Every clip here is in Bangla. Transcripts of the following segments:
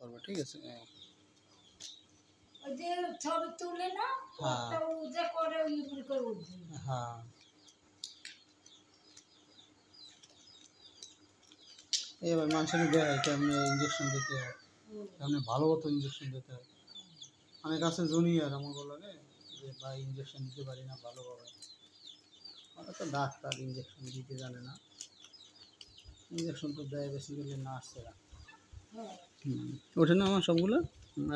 করবে, ঠিক আছে? ওই যে ছবি তুলে না, ওটা উজে করে ইউজ করে উঠবে। হ্যাঁ, এবার মানুষের দেয় কেমন ইঞ্জেকশন দিতে হয়, কেমন ভালো মতো ইঞ্জেকশন দিতে হয়। অনেক আছে জুনিয়র আমাকে লাগে যে ভাই ইঞ্জেকশন দিতে পারি না ভালোভাবে, ওরা তো ডাক্তার, ইঞ্জেকশন দিতে জানে না। ইঞ্জেকশন তো দেয় বেসিক্যালি নার্সেরা। ওঠে না আমার সবগুলো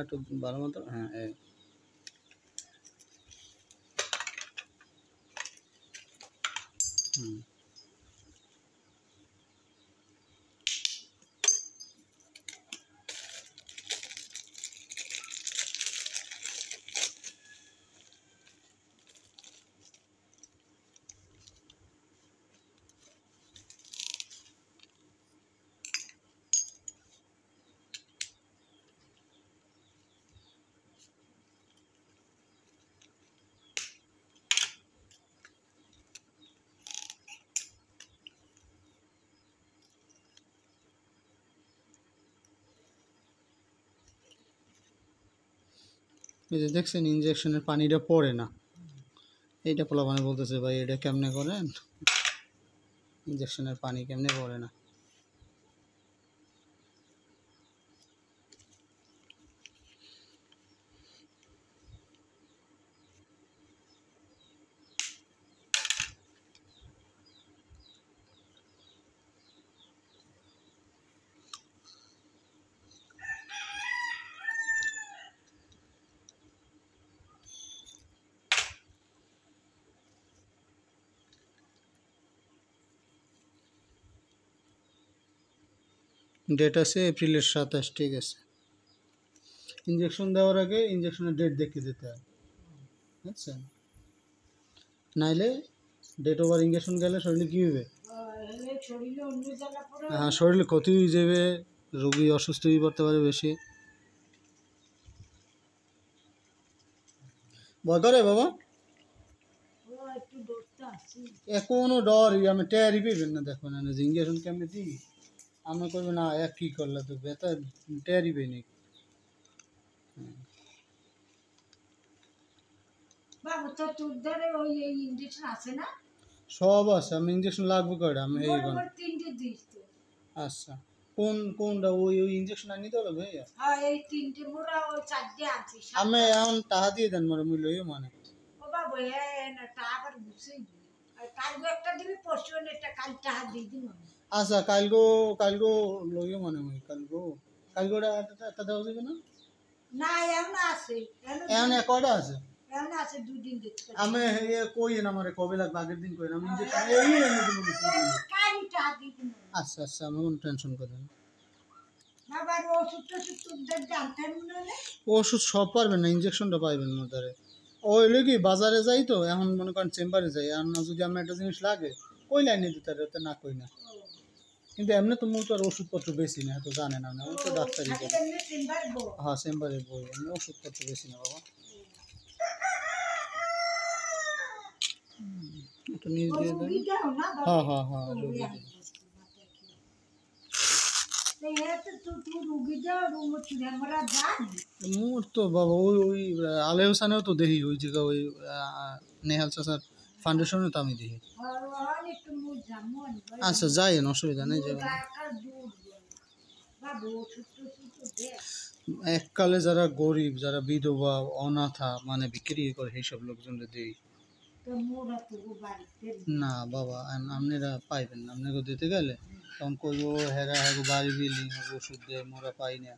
একটু ভালো মতো। হ্যাঁ, হুম। এই যে দেখছেন ইঞ্জেকশনের পানিটা পড়ে না, এইটা পোলাপানে বলতেছে ভাই এটা কেমনে করেন, ইঞ্জেকশনের পানি কেমনে পড়ে না। ডেট আছে এপ্রিলের 27, ঠিক আছে? ইঞ্জেকশন দেওয়ার আগে ইঞ্জেকশনের ডেট দেখে দিতে হয়, বুঝছেন? নাইলে ডেট ওভার ইঞ্জেকশন গেলে শরীরে কী হবে? হ্যাঁ, শরীরে ক্ষতি হয়ে যাবে, রোগী অসুস্থ হয়ে পড়তে পারে বেশি। ভয় করে বাবা? এখনো ডর, আমি টেয়ারি পেবেন না, দেখো না যে ইঞ্জেকশন কেমনি দিই, আমি করবে না এক কী করলে তো বেতা টেয়ারি পেয়ে নি। সব আছে, আমি ইঞ্জেকশন লাগবে কয়টা? আমি এই আচ্ছা, কোনটা ওই ইঞ্জেকশন আনি তো ভাইয়া? আমি এখন টাকা দিয়ে দেন মরে মুই লইও মানে। আচ্ছা, কালগো লইও মানে মুই কালগো একটা দেওয়া যাবে না? এখন কয়টা আছে? আমি কই না আমার কবে লাগবে আগের দিন কই না, আমি ইঞ্জেকশন আচ্ছা আচ্ছা, আমি কোনো টেনশন করেন না। ওষুধ সব পারবেন না, ইঞ্জেকশনটা পাইবেন না তারে। ওই কি বাজারে যাই তো এখন, মনে করেন চেম্বারে যাই, আর না যদি আমার একটা জিনিস লাগে কই লাইনে দিতে পারে, না কই না। কিন্তু এমনি তো মুখ আর ওষুধপত্র বেশি না, তো জানে না, আমি তো ডাক্তারি করি। হ্যাঁ, চেম্বারের বই, আমি ওষুধপত্র বেশি না বাবা। একটু নিজ দিয়ে দেন। হ্যাঁ হ্যাঁ হ্যাঁ, রোগী মোর তো বাবা ওই আলে হোসেনেও তো দেখি, ওই জায়গা ওই নেহাল চাচার ফাউন্ডেশনে তো আমি দেখি। আচ্ছা যাইয়েন, অসুবিধা নেই, যাবেন। এককালে যারা গরিব, যারা বিধবা, অনাথা, মানে বিক্রি করে সেইসব লোকজনদের দিই না বাবা, আপনারা পাইবেন না, আপনাকে দিতে গেলে তখন কইব হেরা হেগো বাড়ি বিল্ডিং ওষুধ দেয়, মোরা পাই না।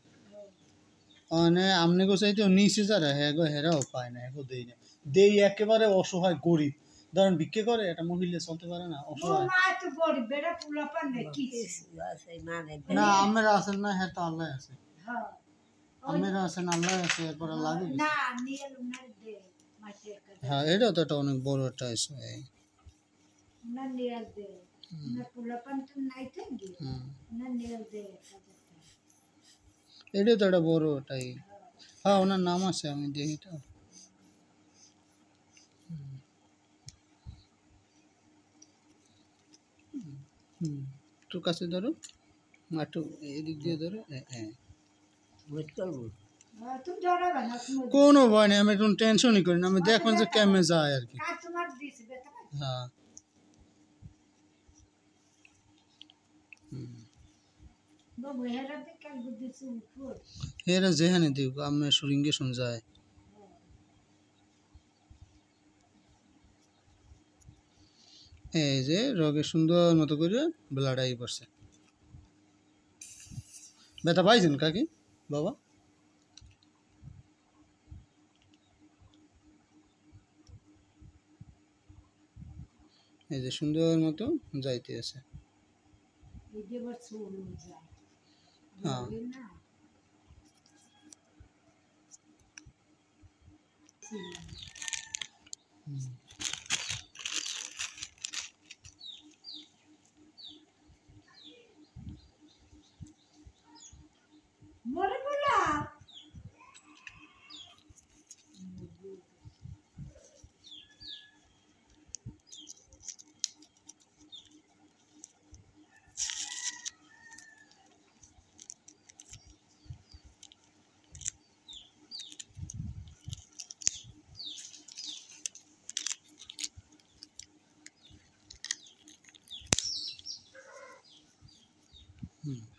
মানে আপনাকে চাইতে নিচে যারা হেগো হেরাও পায় না, হেগো দেই না, দেই একেবারে অসহায় গরিব। ধরেন ভিক্ষে করে একটা মহিলা চলতে পারে না, অসহায়। না আমরা আছেন না, হ্যাঁ তো আল্লাহ আছে, আমরা আছেন, আল্লাহ আছে, এরপর লাগে। হ্যাঁ, এটাও তো একটা অনেক বড় একটা ইস্যু। এটাও তো একটা বড় ওটাই। হ্যাঁ, ওনার নাম আছে, আমি দেখি তো। একটু কাছে ধরো, একটু এদিক দিয়ে ধরো। হ্যাঁ, ওয়েট করবো। তুমি ডরাবে না তুমি কোনো ভয় নেই, আমি একটু টেনশনই করি না, আমি দেখবেন যে কেমনে যায় আর কি। কাস্টমার দিছি বেটা হ্যাঁ বাবু হেরাতে কাল বুদ্ধিছি উপর এরা যেখানে দিক আমি সুরিঙ্গে শুন যায়। এই যে রগে সুন্দর মতো করে ব্লাড আই পড়ছে। ব্যথা পাইছেন কাকি বাবা? এই যে সুন্দর মতো যাইতে আছে। এই যে বার চলে যায় হ্যাঁ বলে না মরে বলা হুম